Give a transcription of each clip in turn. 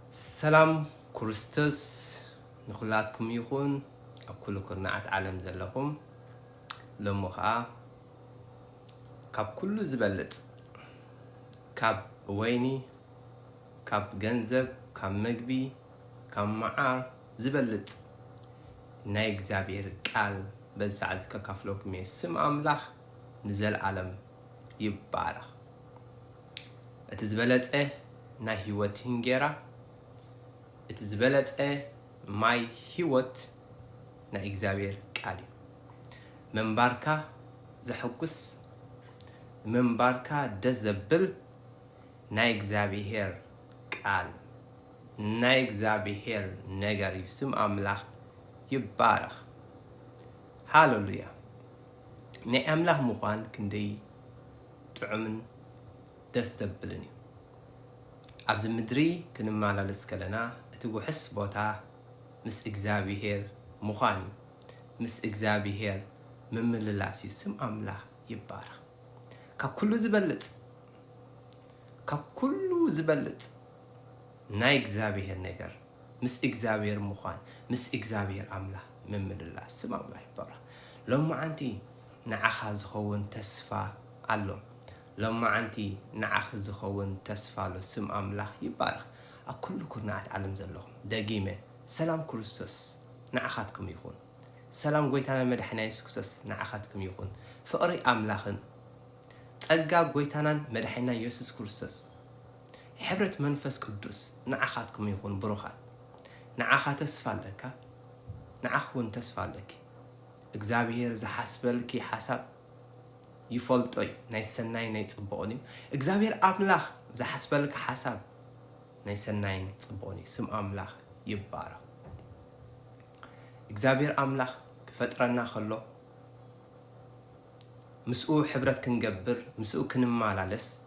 سلام كريستوس نخلاتكم يخون أكل كرناعت عالم زلهم لمخا كاب كل زبلت كاب ويني كاب جنزب كاب مجبي كاب معار زبلت نايك زابير قال بس عاد ككفلوك مي سم أملاح نزل عالم يبارخ اتزبلت ناي هيوت هنجرا اتزبلت ماي هيوت نا إجزابير قالي من باركا زحكس من باركا دزبل نا إجزابير قال نا إجزابير نجاري سم أملاح يبارخ هاللويا نا أملاح مخان كندي تعمن دزبلني أبز مدري كنما لسكلنا تقول حس بوتا مس إجزابير مخاني مس إجزابير من اللاسي سم أملاح يبارخ ككل زبلت ناي إجزابير نجر مس إجزابير مخان مس إجزابير أملاح من اللاس سم أملاح يبارخ لما أنتي نعخذ خون تسفى علو لما أنتي نعخذ خون تسفى له سم أملاح يبارخ أكل كرناعت علم زلهم دقيمة سلام كريستوس نعخاتكم يخون سلام قويتانا مدحنا يسكسس نعخاتكم يخون فقري أملاخن تقا قويتانا مدحنا يسوس كريستوس حبرة منفس قدوس نعخاتكم يخون بروخات نعخات تسفالك نعخون تسفالك اكزابير زحسبلكي حسب يفولطوي ناي سناي ناي صبوني اكزابير أملاخ زحسبلك حسب ناي سناي صبوني سم أملاخ يبارك إجزابير أملاح كفترنا خلو مسؤول حبرت كنجبر مسؤول كنمالالس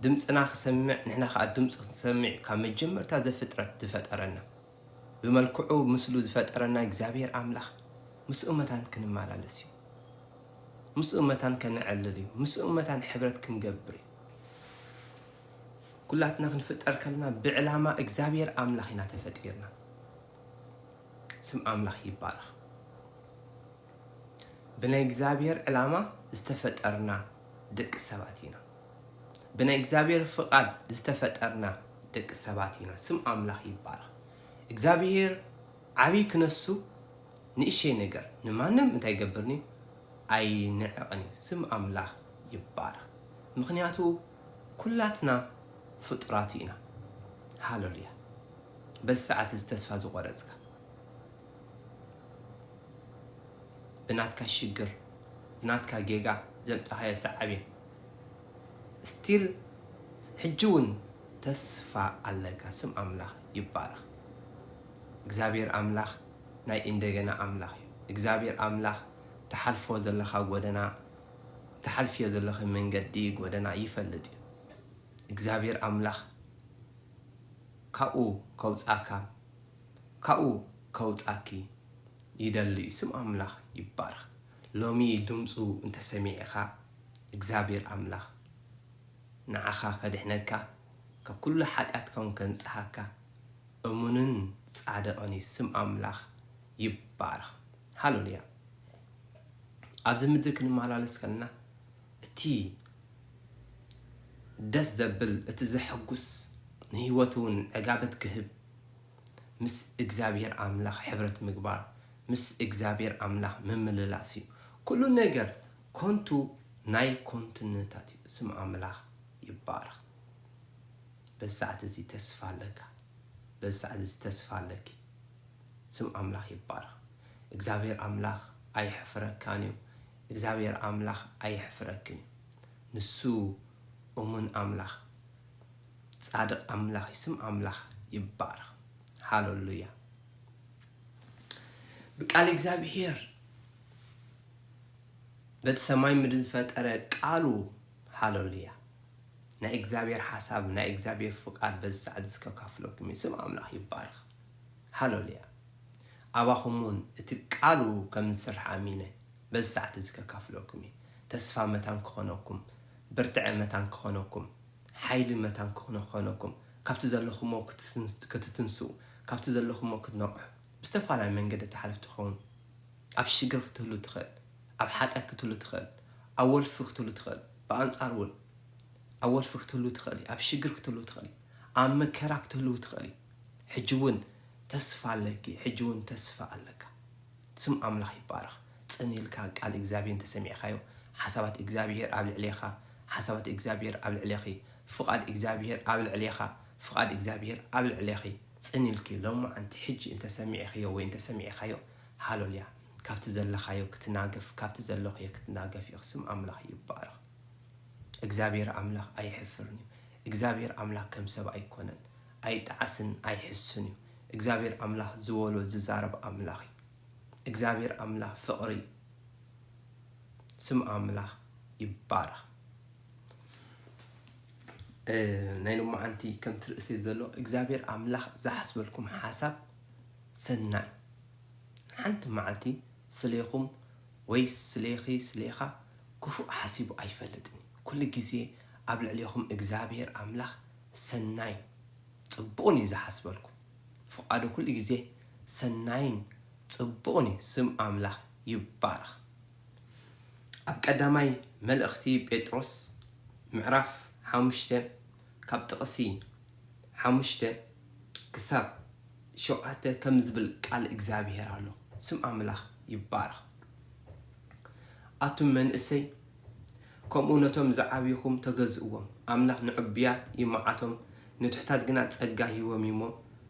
دمصنا خسمع نحنا خا دمص خسمع كم جمر تاز فترة تفترنا بملكعو مسلو زفترنا إجزابير أملاح مسؤول متان كنمالالس مسؤول متان كنعللي مسؤول متان حبرت كنجبري كلاتنا خنفتر كلنا بعلامة إجزابير أملاح هنا تفتيرنا سم أملاح يبارخ بنا إجزابير علامة استفترنا دق سباتينا بنا إجزابير فقاد استفترنا دق سباتينا سم أملاح يبارخ إجزابير عبي كنسو نئشي نجر نمانم انت يقبرني أي نعقني سم أملاح يبارخ مخنياتو كلاتنا فطراتينا هالوليا بس ساعات استسفى زغورتك بناتك شجر بناتك جيجا زمت هاي سعبي ستيل حجون تسفى عليك سم أملاح يبارخ إجزابير أملاح ناي إندجنا أملاح إجزابير أملاح تحلفو زلخا ودنا تحلفي زلخ من جديد ودنا يفلت إجزابير أملاح كاو كوتاكا كاو كوتاكي يدلي سم أملاح يبارخ لومي دمصو انت سميعخا إجزابير أملاح نعخا كدحنكا ككل حقاتكم كنصحاكا أمنن صادقني سم أملاح يبارخ هالوليا أبز مدرك نمالالس كلنا تي دس دبل اتزحقس نهيوتون عقابت كهب مس إجزابير أملاح حبرة مقبار مس إجزابير أملاح ممللاسي كل نجر كنتو ناي كونتنتاتي سم أملاح يبارخ بس ساعة زي تسفالك بس ساعة زي تسفالك سم أملاح يبارخ إجزابير أملاح أي حفرك كانيو إجزابير أملاح أي حفركني نسو أمن أملاح صادق أملاح سم أملاح يبارخ هاللويا بقال إجزابير بد سماي مدز فترة قالوا هاللويا نا إجزابير حساب نا إجزابير فقاد بس عدسك كافلوك سم أملاح يبارخ هاللويا أباخمون تقالوا كم سرح أمينة بس عدسك كافلوك تسفى متان كخونكم برتع متان كخونكم حيل متان كخونكم ካብቲ ዘለኹሞ ክትትንስኡ ካብቲ ዘለኹሞ ክትነቕሑ ብዝተፈላለየ መንገዲ ተሓልፍ ትኸውን ኣብ ሽግር ክትህሉ ትኽእል ኣብ ሓጢአት ክትህሉ ትኽእል ኣብ ወልፊ ክትህሉ ትኽእል ብኣንጻር እውን ኣብ ወልፊ ክትህሉ ትኽእል ኣብ ሽግር ክትህሉ ትኽእል ኣብ መከራ ክትህሉ ትኽእል ሕጂ እውን ተስፋ ኣለኪ ሕጂ እውን ተስፋ ኣለካ ስም ኣምላኽ ይባረኽ ጽኒልካ ቃል እግዚአብሔር ተሰሚዕካዮ ሓሳባት እግዚአብሔር ኣብ ልዕሊኻ ሓሳባት እግዚአብሔር ኣብ ልዕሊኺ ፍቃድ እግዚአብሔር ኣብ ልዕሊኻ ፍቃድ እግዚአብሔር ኣብ ልዕሊኺ ጽኒልኪ ሎማ ኣንቲ ሕጂ እንተ ሰሚዕኻዮ ወይ እንተ ሰሚዕኻዮ ሃሌሉያ ካብቲ ዘለኻዮ ክትናገፍ ካብቲ ዘለኻዮ ክትናገፍ ስም ኣምላኽ ይባረኽ እግዚአብሔር ኣምላኽ ኣይሕፍርን እግዚአብሔር ኣምላኽ ከም ሰብ ኣይኮነን ኣይጣዓስን ኣይሕስን እግዚአብሔር ኣምላኽ ዝወሎ ዝዛረብ ኣምላኽ እግዚአብሔር ኣምላኽ ፍቕሪ ስም ኣምላኽ ይባረኽ ናይ ሎማ ኣንቲ ከም ትርእሲ ዘሎ እግዚአብሔር ኣምላኽ ዝሓስበልኩም ሓሳብ ሰናይ ሓንቲ መዓልቲ ስለይኹም ወይ ስለይኺ ስለይኻ ክፉእ ሓሲቡ ኣይፈልጥን ኩሉ ግዜ ኣብ ልዕሊኹም እግዚአብሔር ኣምላኽ ሰናይ ጽቡቕን እዩ ዝሓስበልኩም ፍቃዱ ኩሉ ግዜ ሰናይን ጽቡቕን ስም ኣምላኽ ይባረኽ ኣብ ቀዳማይ መልእኽቲ ጴጥሮስ ምዕራፍ 5 ካብ ጥቕሲ 5 ክሳብ 7 ከም ዝብል ቃል እግዚአብሔር ኣሎ ስም ኣምላኽ ይባረኽ ኣቱም መንእሰይ ከምኡ ነቶም ዝዓብይኹም ተገዝእዎም ኣምላኽ ንዕብያት ይመዓቶም ንትሕታት ግና ጸጋ ሂቦም እሞ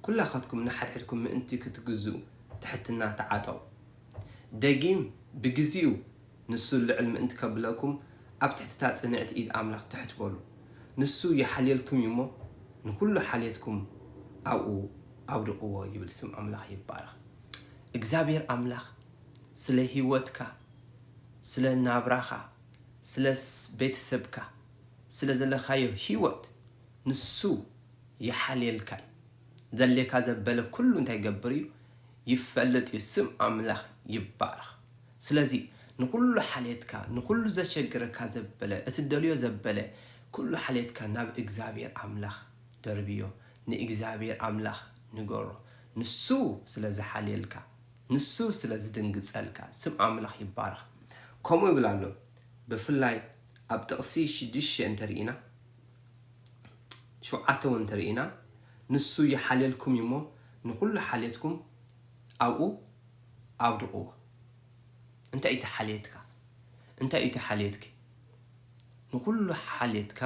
ኩላኻትኩም ንሓድሕድኩም ምእንቲ ክትግዝኡ ትሕትና ተዓጠው ደጊም ብግዚኡ ንሱ ልዕል ምእንቲ ከብለኩም ኣብ ትሕትታ ጽንዕቲ ኢድ ኣምላኽ ትሕትበሉ ንሱ ይሓልየልኩም እሞ ንኩሉ ሓልየትኩም ኣብኡ ኣውድቕዎ ይብል ስም ኣምላኽ ይባረኽ እግዚአብሔር ኣምላኽ ስለ ህይወትካ ስለ ናብራኻ ስለ ቤተሰብካ ስለ ዘለኻዮ ህይወት ንሱ ይሓልየልካ ዘለካ ዘበለ ኩሉ እንታይ ይገብር እዩ ይፈልጥ ስም ኣምላኽ ይባረኽ ስለዚ ንኩሉ ሓልየትካ ንኩሉ ዘሸግረካ ዘበለ እትደልዮ ዘበለ ኩሉ ሓልየትካ ናብ እግዚአብሔር ኣምላኽ ደርብዮ ንእግዚአብሔር ኣምላኽ ንገሮ ንሱ ስለ ዝሓልየልካ ንሱ ስለ ዝድንግጸልካ ስም ኣምላኽ ይባረኽ ከምኡ ይብል ኣሎ ብፍላይ ኣብ ጥቕሲ 6 እንተሪኢና 7 እንተሪኢና ንሱ ይሓልየልኩም እሞ ንኩሉ ሓልየትኩም ኣብኡ ኣውድቕዎ እንታይ እዩ ሓልየትካ እንታይ እዩ ሓልየትኪ ንኩሉ ሓልየትካ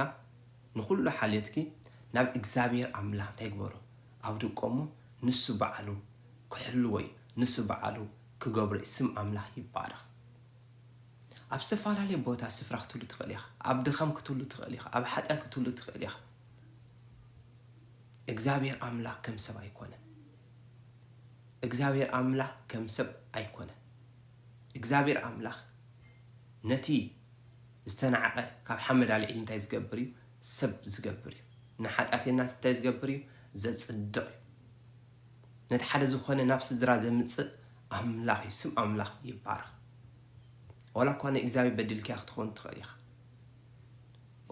ንኩሉ ሓልየትኪ ናብ እግዚአብሔር ኣምላኽ እንታይ ግበሮ ኣውድቆሞ ንሱ በዓሉ ክሕልዎ ንሱ በዓሉ ክገብሮ ስም ኣምላኽ ይባረኽ ኣብ ዝተፈላለዩ ቦታ ስፍራ ክትህሉ ትኽእል ኢኻ ኣብ ድኻም ክትህሉ ትኽእል ኢኻ ኣብ ሓጢአት ክትህሉ ትኽእል ኢኻ እግዚአብሔር ኣምላኽ ከም ሰብ ኣይኮነን እግዚአብሔር ኣምላኽ ከም ሰብ ኣይኮነን እግዚአብሔር ኣምላኽ ነቲ ዝተናዓቐ ካብ ሓመድ ኣልዒል እንታይ ዝገብር እዩ ሰብ ዝገብር እዩ ንሓጢአትና እንታይ ዝገብር እዩ ዘጽድቕ እዩ ነቲ ሓደ ዝኾነ ናብ ስድራ ዘምጽእ ኣምላኽ እዩ ስም ኣምላኽ ይባረኽ ወላ እኳ ንእግዚአብሔር በድልካ ክትኾን ትኽእል ኢኻ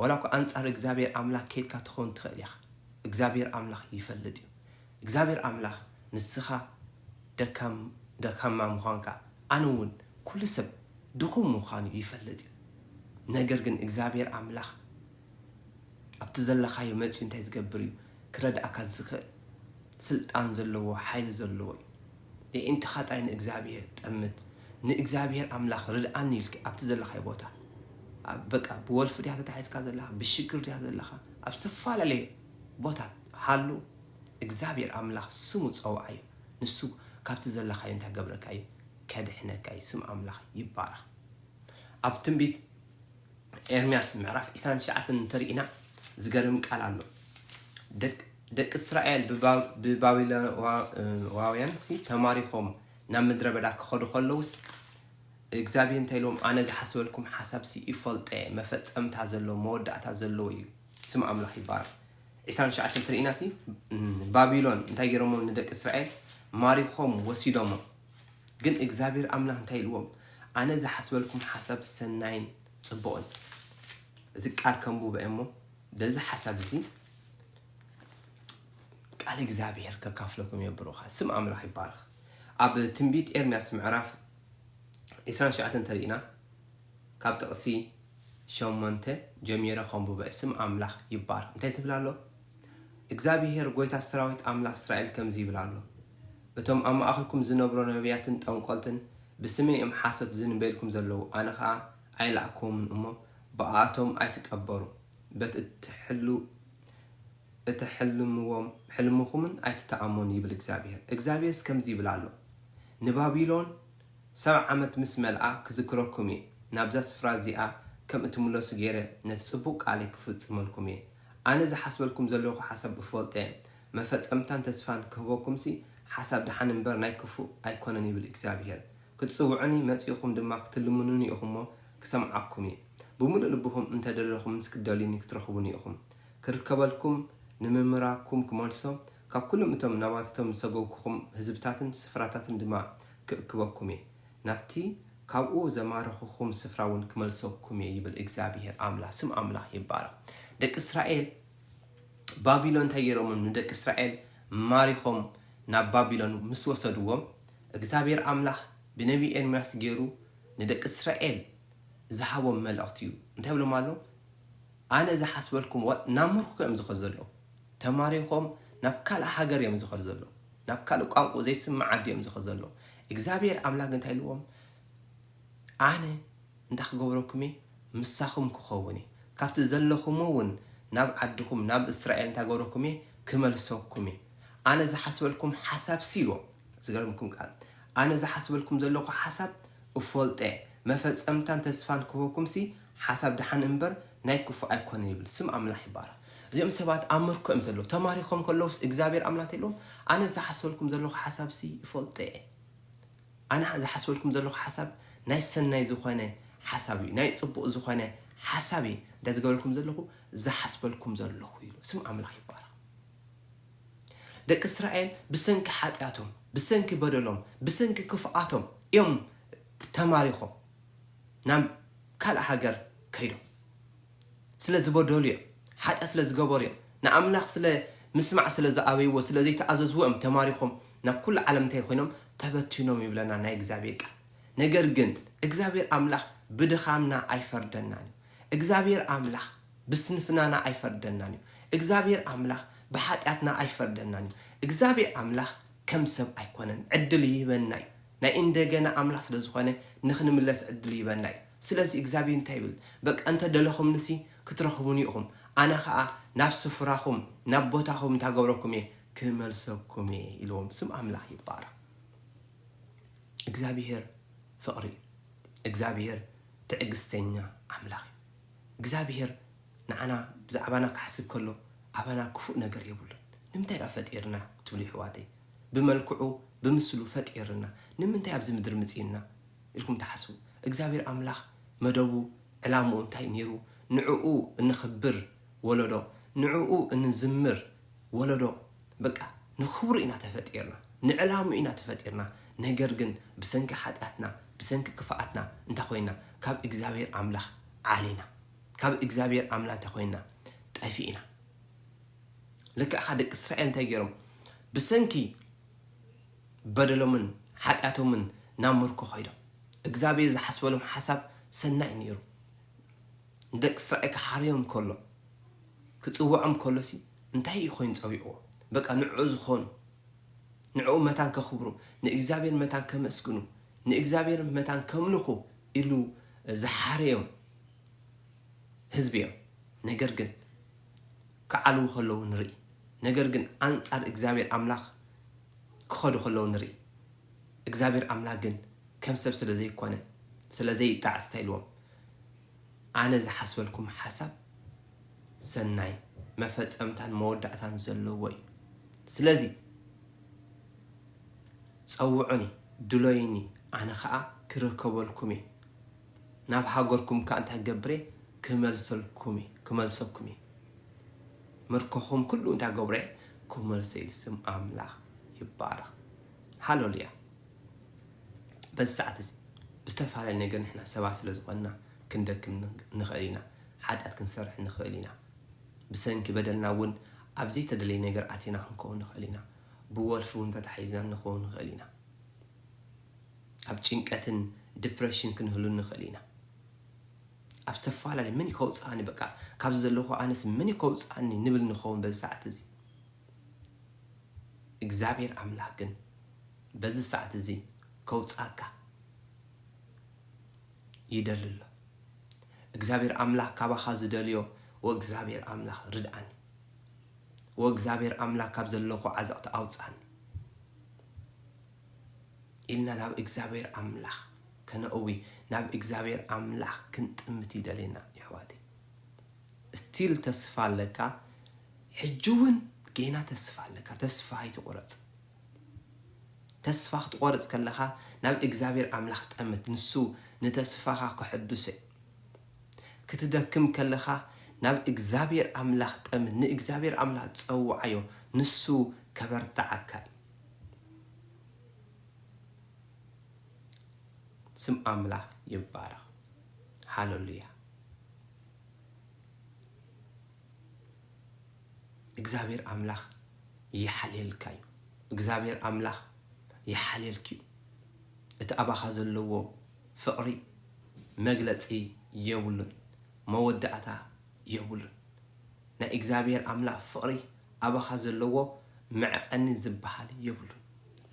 ወላ እኳ ኣንጻር እግዚአብሔር ኣምላኽ ከይድካ ትኾን ትኽእል ኢኻ እግዚአብሔር ኣምላኽ ይፈልጥ እዩ እግዚአብሔር ኣምላኽ ንስኻ ደካማ ምዃንካ ኣነ እውን ኩሉ ሰብ ድኹም ምዃኑ ይፈልጥ እዩ ነገር ግን እግዚአብሔር ኣምላኽ ኣብቲ ዘለኻዮ መፅኡ እንታይ ዝገብር እዩ ክረዳእካ ዝኽእል ስልጣን ዘለዎ ሓይሊ ዘለዎ እዩ እንቲ ኻጣይ ንእግዚአብሔር ጠምት ንእግዚአብሔር ኣምላኽ ርድኣኒ ኢልክ ኣብቲ ዘለኻዮ ቦታ በቃ ብወልፊ ዲያ ተታሒዝካ ዘለኻ ብሽግር ዲያ ዘለኻ ኣብ ዝተፈላለዩ ቦታ ሃሉ እግዚአብሔር ኣምላኽ ስሙ ፀውዓዩ ንሱ ካብቲ ዘለኻዮ እንታይ ገብረካ እዩ ከድሕነካ እዩ ስም ኣምላኽ ይባረኽ ኣብ ትንቢት ኤርምያስ ምዕራፍ 29 እንተሪኢና ዝገርም ቃል ኣሎ ደቂ እስራኤል ብባቢሎናውያን ተማሪኾም ናብ ምድረ በዳ ክኸዱ ከለውስ እግዚአብሔር እንታይ ኢሎም ኣነ ዝሓስበልኩም ሓሳብ ይፈልጠ መፈጸምታ ዘለዎ መወዳእታ ዘለዎ እዩ ስም ኣምላኽ ይባረኽ 29 እንተሪኢና ባቢሎን እንታይ ገይሮሞም ንደቂ እስራኤል ማሪኾም ወሲዶሞም ግን እግዚአብሔር ኣምላኽ እንታይ ኢልዎም ኣነ ዝሓስበልኩም ሓሳብ ሰናይን ጽቡቕን እዚ ቃል ከምቡ በእሞ በዚ ሓሳብ እዚ ቃል እግዚአብሔር ከካፍለኩም የብሩኻ ስም አምላኽ ይባርኽ ኣብ ትንቢት ኤርምያስ ምዕራፍ 29 ተሪእና ካብ ጥቕሲ 8 ጀሚረ ከምቡ በስም አምላኽ ይባርኽ እንታይ ዝብል ኣሎ እግዚአብሔር ጎይታ ሰራዊት አምላኽ እስራኤል ከምዚ ይብል ኣሎ እቶም ኣብ ማእኸልኩም ዝነብሩ ነቢያትን ጠንቆልትን ብስሜኦም ሓሶት ዝንበልኩም ዘለዉ ኣነ ከዓ ኣይላእኩምን እሞ ብኣቶም ኣይትቀበሩ በት ሕልምኹምን ኣይትተኣመኑ ይብል እግዚአብሔር እግዚአብሔርስ ከምዚ ይብል ኣሎ ንባቢሎን 7 ዓመት ምስ መልኣ ክዝክረኩም እየ ናብዛ ስፍራ እዚኣ ከም እትምለሱ ገይረ ነቲ ፅቡቅ ቃለይ ክፍፅመልኩም እየ ኣነ ዝሓስበልኩም ዘለኹ ሓሳብ እፈልጠ መፈፀምታን ተስፋን ክህበኩምሲ ሓሳብ ድሓን እምበር ናይ ክፉእ ኣይኮነን ይብል እግዚአብሔር ክትፅውዑኒ መፂኹም ድማ ክትልምኑኒ ኢኹሞ ክሰምዓኩም እየ ብምሉእ ልብኹም እንተደለኹም ክደልዩኒ ክትረኽቡኒ ኢኹም ክርከበልኩም ንምምራኩም ክመልሶም ካብ ኩሎም እቶም ናባትቶም ዝሰገውኩኹም ህዝብታትን ስፍራታትን ድማ ክእክበኩም እየ ናብቲ ካብኡ ዘማረኹኹም ስፍራ እውን ክመልሰኩም እየ ይብል እግዚአብሔር አምላኽ ስም አምላኽ ይባረኽ ደቂ እስራኤል ባቢሎን እንታይ ገይሮምን ንደቂ እስራኤል ማሪኾም ናብ ባቢሎን ምስ ወሰድዎም እግዚአብሔር አምላኽ ብነቢ ኤርምያስ ገይሩ ንደቂ እስራኤል ዝሃቦም መልእኽቲ እዩ እንታይ ብሎም ኣሎ ኣነ ዝሓስበልኩም ናብ ምርኮ እዮም ዝኸዱ ዘለዉ ተማሪኾም ናብ ካልእ ሃገር እዮም ዝኸዱ ዘለዉ ናብ ካልእ ቋንቋ ዘይስማዕ ዓዲ እዮም ዝኸዱ ዘለዉ እግዚአብሔር አምላኽ እንታይ ኢልዎም ኣነ እንታይ ክገብረኩም እየ ምሳኹም ክኸውን እየ ካብቲ ዘለኹም እውን ናብ ዓድኹም ናብ እስራኤል እንታይ ክገብረኩም እየ ክመልሰኩም እየ ኣነ ዝሓስበልኩም ሓሳብ ሲልዎም ዝገርምኩም ቃል ኣነ ዝሓስበልኩም ዘለኹ ሓሳብ እፈልጠ መፈፀምታን ተስፋን ክህበኩምሲ ሓሳብ ድሓን እምበር ናይ ክፉእ ኣይኮነን ይብል ስም አምላኽ ይባረኽ እዚኦም ሰባት ኣብ ምርኮ እዮም ዘለዉ ተማሪኾም ከለውስ እግዚአብሔር አምላኽ ኢሎም ኣነ ዝሓስበልኩም ዘለኹ ሓሳብሲ ይፈልጠ ኣነ ዝሓስበልኩም ዘለኹ ሓሳብ ናይ ሰናይ ዝኾነ ሓሳብ እዩ ናይ ፅቡቅ ዝኾነ ሓሳብ እዩ እንታይ ዝገበልኩም ዘለኹ ዝሓስበልኩም ዘለኹ ኢሉ ስም አምላኽ ይባረኽ ደቂ እስራኤል ብሰንኪ ሓጢኣቶም ብሰንኪ በደሎም ብሰንኪ ክፍኣቶም እዮም ተማሪኾም ናብ ካልእ ሃገር ከይዶም ስለ ዝበደሉ እዮም ሓጢኣት ስለ ዝገበሩ እዮም ንኣምላኽ ስለ ምስማዕ ስለ ዝኣበይዎ ስለ ዘይተኣዘዝዎ እዮም ተማሪኾም ናብ ኩሉ ዓለም እንታይ ኮይኖም ተበቲኖም ይብለና ናይ እግዚአብሔር ቃል ነገር ግን እግዚአብሔር አምላኽ ብድኻምና ኣይፈርደናን እዩ እግዚአብሔር አምላኽ ብስንፍናና ኣይፈርደናን እዩ እግዚአብሔር አምላኽ ብሓጢኣትና ኣይፈርደናን እዩ እግዚአብሔር አምላኽ ከም ሰብ ኣይኮነን ዕድል ይህበና እዩ ናይ እንደገና አምላኽ ስለ ዝኾነ ንኽንምለስ ዕድል ይህበና እዩ ስለዚ እግዚአብሔር እንታይ ይብል በቃ እንተደለኹም ንሲ ክትረኽቡኒ ኢኹም ኣነ ከዓ ናብ ስፍራኹም ናብ ቦታኹም እንታገብረኩም እየ ክመልሰኩም እየ ኢልዎም ስም አምላኽ ይባረኽ እግዚአብሔር ፍቕሪ እግዚአብሔር ትዕግስተኛ አምላኽ እግዚአብሔር ንዓና ብዛዕባና ክሓስብ ከሎ ኣባና ክፉእ ነገር የብሉን ንምንታይ ዳ ፈጢርና ትብሉ ሕዋተይ ብመልክዑ ብምስሉ ፈጢርና ንምንታይ ኣብዚ ምድሪ ምፅኢና ኢልኩም ተሓስቡ እግዚአብሔር አምላኽ መደቡ ዕላምኡ እንታይ ነይሩ ንዕኡ እንኽብር ወለዶ ንዕኡ እንዝምር ወለዶ በቃ ንኽብሩ ኢና ተፈጢርና ንዕላሙ ኢና ተፈጢርና ነገር ግን ብሰንኪ ሓጢኣትና ብሰንኪ ክፍኣትና እንታይ ኮይና ካብ እግዚአብሔር አምላኽ ዓሊና ካብ እግዚአብሔር አምላኽ እንታይ ኮይና ጠፊእና ልክዕ ደቂ እስራኤል እንታይ ገይሮም ብሰንኪ በደሎምን ሓጢኣቶምን ናብ ምርኮ ኸይዶም እግዚአብሔር ዝሓስበሎም ሓሳብ ሰናይ ነይሩ ደቂ እስራኤል ክሓርዮም ከሎ ክፅውዖም ከሎሲ እንታይ እዩ ኮይኑ ፀዊዕዎ በቃ ንዕኡ ዝኾኑ ንዕኡ መታን ከኽብሩ ንእግዚአብሔር መታን ከመስግኑ ንእግዚአብሔር መታን ከምልኹ ኢሉ ዝሓርዮም ህዝቢ እዮም ነገር ግን ክዓልዉ ከለዉ ንርኢ ነገር ግን አንጻር እግዚአብሔር አምላኽ ክኸዱ ከለዉ ንርኢ እግዚአብሔር አምላኽ ግን ከም ሰብ ስለ ዘይኮነ ስለ ዘይጣዕስ ኢልዎም ኣነ ዝሓስበልኩም ሓሳብ ሰናይ መፈፀምታን መወዳእታን ዘለዎ እዩ ስለዚ ፀውዑኒ ድሎይኒ ኣነ ከዓ ክርከበልኩም እየ ናብ ሃገርኩም ከዓ እንታይ ገብረ ክመልሰኩም እየ ምርኮኹም ኩሉ እንታይ ገብረ ክመልሰ ኢሉ ስም አምላኽ ይባረኽ ሃሌሉያ በዚ ሰዓት እዚ ብዝተፈላለየ ነገር ንሕና ሰባት ስለ ዝኾንና ክንደክም ንኽእል ኢና ሓጢኣት ክንሰርሕ ንኽእል ኢና ብሰንኪ በደልና እውን أبزي تدلي نجر أتينا هنكون خلينا بولفون تتحيزنا نكون خلينا أبتشينك أتن depression كنهلون خلينا أبتفعل على مني كوتس عني بقى كابز اللوخو أنس مني كوتس عني نبل نخون بالساعة زي إجزابير أملاكن بز الساعة زي كوتس أكا يدلل إجزابير أملاك كابا خاز دليو وإجزابير أملاك ردعني وإجزابير أملاك كابز اللوخو عزقت أوتس عني إلنا ناب إجزابير أملاك كنا قوي ناب إجزابير أملاك كنت أمتي دلينا يا حوادي ستيل تسفى لك حجون جينا تسفى لك تسفى هاي تقرأت تسفى تقرأت كلها ناب إجزابير أملاك تأمت نسو نتسفاها كحدوسي كتدكم كلها ناب إجزابير أملاك تأمت نإجزابير أملاك تسوعيو نسو كبرت عكاي سم أملاك يبارك هاللويا إجزابير أملاك يحلل كايو إجزابير أملاك يحلل كيو اتأبا خازلوو فقري مجلسي يولن مودعتا يولن نا إجزابير أملاك فقري أبا خازلوو مع أني زبحال يولن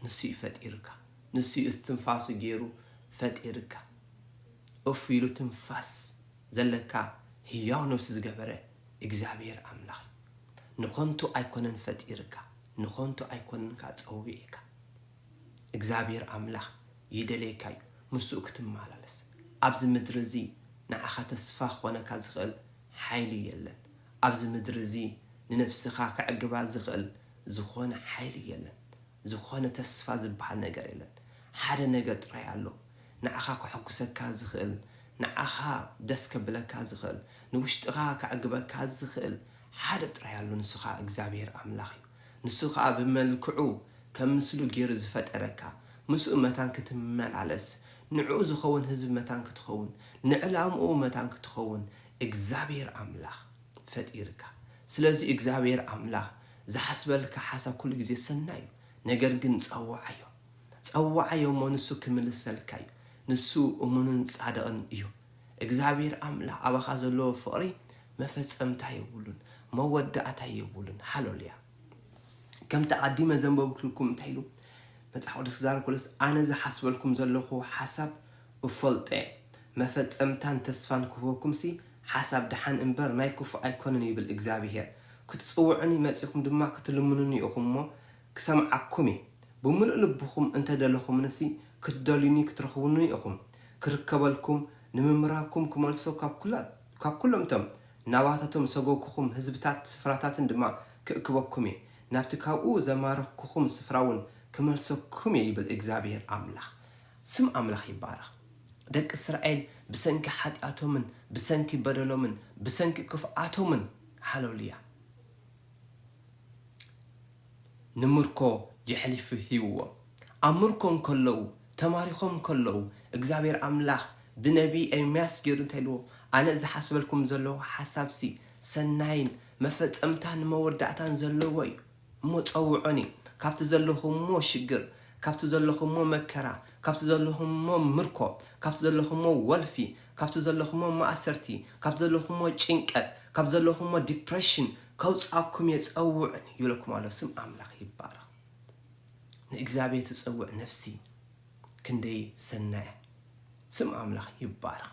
نسي فتيركا نسي استنفاس جيرو فتيركا أفيلو تنفاس زلكا هياو نفس زجبره إجزابير أملاك نخونتو أيكونن فتيركا نخونتو أيكونن كاتسوبيكا إجزابير أملاك يدليكاي مسوك تمالالس أبز مدرزي نعخا تسفاخ وانا كازغل حيلي يلن أبز مدرزي لنفسخا كعقبا زغل زخونا حيلي يلن زخونا تسفا زبحال نقر يلن حدا نقر تريالو نعخا كحكوسا كازغل نعخا دسك بلا كازغل نوشتغا كعقبا كازغل حدا تريالو نسخا إجزابير أملاخي نسخا بملكعو كمسلو جير زفتركا مسؤ متان كتمال علس نعو زخون هزب متان كتخون نعلام او متان كتخون إجزابير أملاك فتيركا سلازي إجزابير أملاك زحسبلك حسب كل جزي سنايو نجرجن تصوعيو ما نسو كمل السلكايو نسو ومن صادقن إيو إجزابير أملاك أبا خازلو فقري ما فصمتا يقولون ما ودعتا يقولون حلوليا كم تقديم زنبوك لكم تحيلو متحاول تزار كلس أنا إذا حسبلكم زلخو حسب وفلطة ما فصمتان تسفان كوكم سي حسب دحان إمبر نايكوف أيكونني بالإجزابير كتصوعني مسيكم دما كتلمنوني أخمو كسمعكمي بملء لبخم أنت دلخم نسي كتدليني كترخوني أخم كركبلكم نممراكم كمالسو كابكلهم تم نواتاتهم سقوكم هزبتات سفراتات دما كأكبكمي نابتكاو زماركم سفراون كمالسكم يبل إجزابير أملاك سم أملاك يبارك دك إسرائيل بسنك حتياتهم بسنك بدلهم بسنك كفاتهم هالوليا نمركو يحلف هيو أمركم كلو تماريخهم كلو إجزابير أملاك بنبي إرمياس جيرون تلو أنا إذا حسبلكم زلو حسابسي سناين مفت أمتان موردعتان زلووي متطوعني كابت زلهم مو شجر كابت زلهم مو مكرا كابت زلهم مو مركو كابت زلهم مو ولفي كابت زلهم مو مأسرتي كابت زلهم مو چنقت كابت زلهم مو ديبريشن كوز أكم يتصوعني يقولكم على سم أملاك يبارك نإجزابي تتصوع نفسي كندي سنة سم أملاك يبارك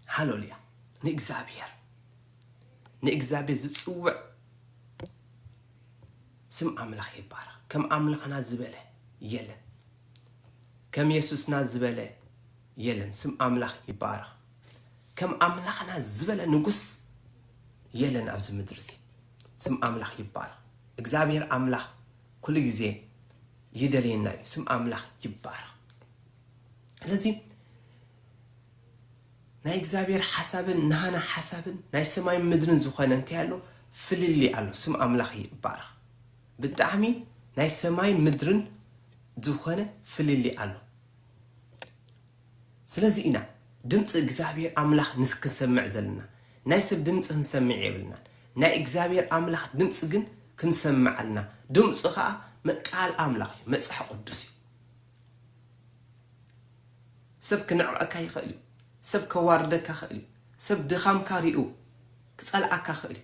هالوليا نإجزابي تتصوع سم أملاك يبارك كم أملاكنا زبالة يلن كم يسوسنا زبالة يلن سم أملاك يبارك كم أملاكنا زبالة نقص يلن أبز مدرسي سم أملاك يبارك إجزابير أملاك كل جزء يدلينا سم أملاك يبارك لازم ناي إجزابير حسابن نهانا حسابن ناي سماي مدرن زخان انتهالو فللي قالو سم أملاك يبارك بالتعمي ناي سماي مدرن زخانة فللي قالو سلازي إنا دمت إجزابير أملاك نسك نسمع زلنا ناي سب دمت نسمع يبلنا ናይ እግዚአብሔር አምላኽ ድምጽ ግን ክንሰምዓልና ድምጹ ኸዓ ቃል አምላኽ መጽሐፍ ቅዱስ ሰብ ክንዕቀካ ይኽእል ሰብ ከዋርደካ ይኽእል ሰብ ድኻምካ ሪኡ ክጸልአካ ይኽእል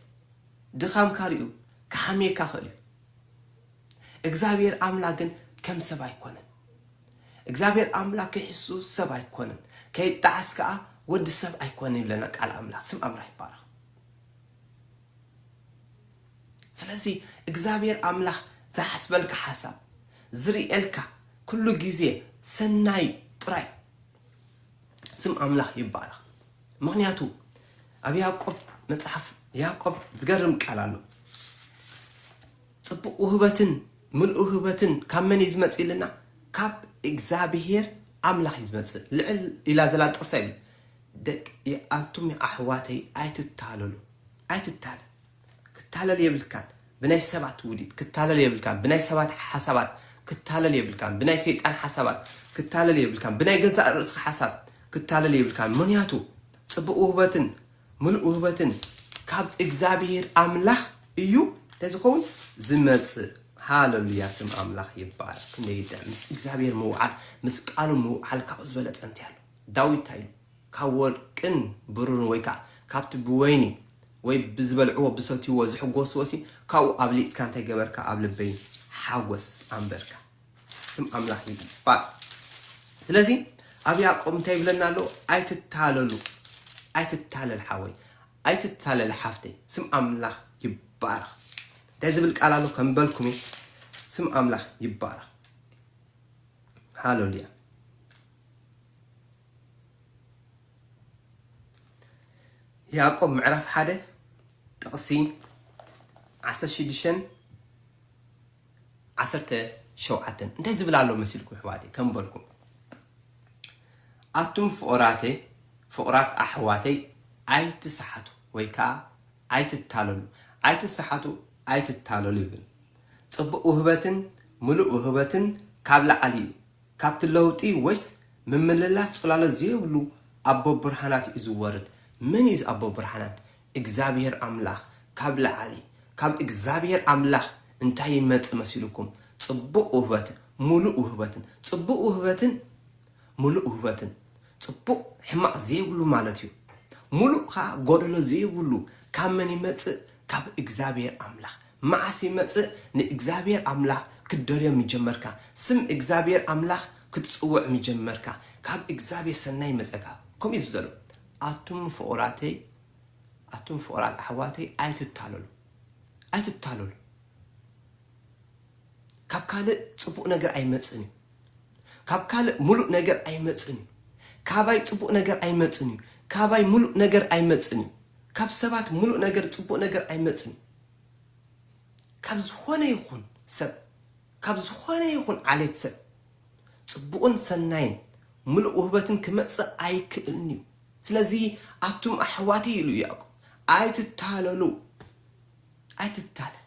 ድኻምካ ሪኡ ከሐሜካ ይኽእል እግዚአብሔር አምላኽ ግን ከም ሰብ አይኮነን እግዚአብሔር አምላኽ ኢየሱስ ሰብ አይኮነን ከይጣዓስ ከዓ ወድ ሰብ አይኮነን ይብለና ቃል አምላኽ ስም አምላኽ ይባረክ ስለዚህ እግዚአብሔር አምላኽ ዘሐስበልካ ሐሳብ ዝሪኤልካ ኩሉ ጊዜ ሰናይ ጥራይ ስም አምላኽ ይባረክ ምክንያቱ ኣብ ያዕቆብ መጽሐፍ ያዕቆብ ዝገርም ቃል ኣሎ ጽቡቕ ውህበትን ምልኡ ውህበትን ካብ መን ይዝመጽልና ካብ እግዚአብሔር አምላኽ ይዝመጽእ ልዕል ኢላ ዘላጠሳ ይብል ደቅ አንቱም አሕዋተይ አይትታለሉ አይትታለል ክታለል የብልካን ብናይ ሰባት ውዲት ክታለል የብልካን ብናይ ሰባት ሐሳባት ክታለል የብልካን ብናይ ሰይጣን ሐሳባት ክታለል የብልካን ብናይ ገዛእ ርእስኻ ሐሳብ ክታለል የብልካን ምክንያቱ ጽቡቕ ውህበትን ምልኡ ውህበትን ካብ እግዚአብሔር አምላኽ እዩ ተዝኸውን ዝመጽእ ሃሌሉያ ስም አምላኽ ይባረክ ክንደይዳ ምስ እግዚአብሔር መውዓል ምስ ቃሉ መውዓል ካብ ዝበለጸ እንታያሎ ዳዊት ታይሉ ካብ ወርቅን ብሩርን ወይ ከዓ ካብቲ ብወይኒ ወይ ብዝበልዕዎ ብሰትይዎ ዝሕጎስዎሲ ካብኡ ኣብሊፅካ እንታይ ገበርካ ኣብ ልበይ ሓጎስ ኣንበርካ ስም አምላኽ ይባረክ ስለዚ ኣብ ያዕቆብ እንታይ ይብለና ኣሎ ኣይትታለሉ ኣይትታለል ሓወይ ኣይትታለል ሓፍተይ ስም አምላኽ ይባረክ እንታይ ዝብል ቃል ኣሎ ከም በልኩም ስም አምላኽ ይባረክ ሃሌሉያ ያዕቆብ ምዕራፍ 1 ጥቕሲ 16 17 እንታይ ዝብል ኣሎ መሲልኩም ኣሕዋተይ ከም በልኩም ኣቱም ፍቑራት ኣሕዋተይ ኣይትሰሓቱ ወይ ከዓ ኣይትታለሉ ኣይትሰሓቱ ኣይትታለሉ ይብል ጽቡቕ ውህበትን ምሉእ ውህበትን ካብ ላዕሊ እዩ ካብቲ ለውጢ ወይስ ምምልላስ ጽላሎት ዘይብሉ ኣቦ ብርሃናት እዩ ዝወርድ من يز أبو برهانات إجزابير أملاح قبل علي قبل إجزابير أملاح انتهي مت مسيلكم صبوا أهوات ملؤ أهوات صبوا أهوات ملؤ أهوات صبوا حما زيولو مالتيو ملؤ خا قدلو زيولو كمني مت قبل إجزابير أملاح معسي مت نإجزابير أملاح كدريا مجمركا سم إجزابير أملاح كتصوع مجمركا قبل إجزابير سناي مزكا كم يزبزلو أتم فقرات أحواتي أيتتالول كاب كالي صبوق نجر أي متسني كاب كالي ملؤ نجر أي متسني كاباي صبوق نجر أي متسني كاباي ملؤ نجر أي متسني كاب سبات ملؤ نجر صبوق نجر أي متسني كاب زخونه يخون سب كاب زخونه يخون عليه سب صبوقن سناين ملؤ وهبتن كمتس أي كلنيو ስለዚህ አቱም አሕዋቲ ይሉ ያዕቆብ አይትታለሉ አይትታለል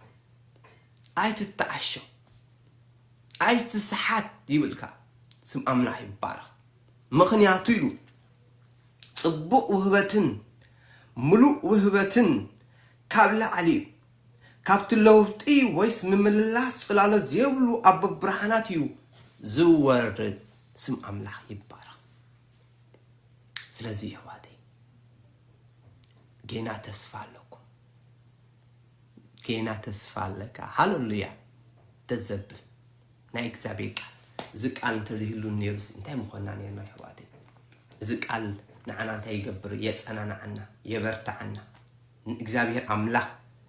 አይትታዓሾ አይትሰሓት ይብልካ ስም አምላኽ ይባረክ ምክንያቱ ይሉ ጽቡቕ ውህበትን ምሉእ ውህበትን ካብ ላዕሊ ካብቲ ለውጢ ወይስ ምምልላስ ጽላሎት ዘይብሉ ኣቦ ብርሃናት እዩ ዝወርድ ስም አምላኽ ይባረክ ስለዚህ ህዋቴ ጌና ተስፋ አለኩም ጌና ተስፋ አለካ ሃሌሉያ ተዘብል ናይ እግዚአብሔር ቃል ዝቃል ተዝህሉ ነርስ እንታይ መኾና ነርና ህዋቴ ዝቃል ንዓና እንታይ ይገብር የጸናናዓና የበርታዓና እግዚአብሔር አምላኽ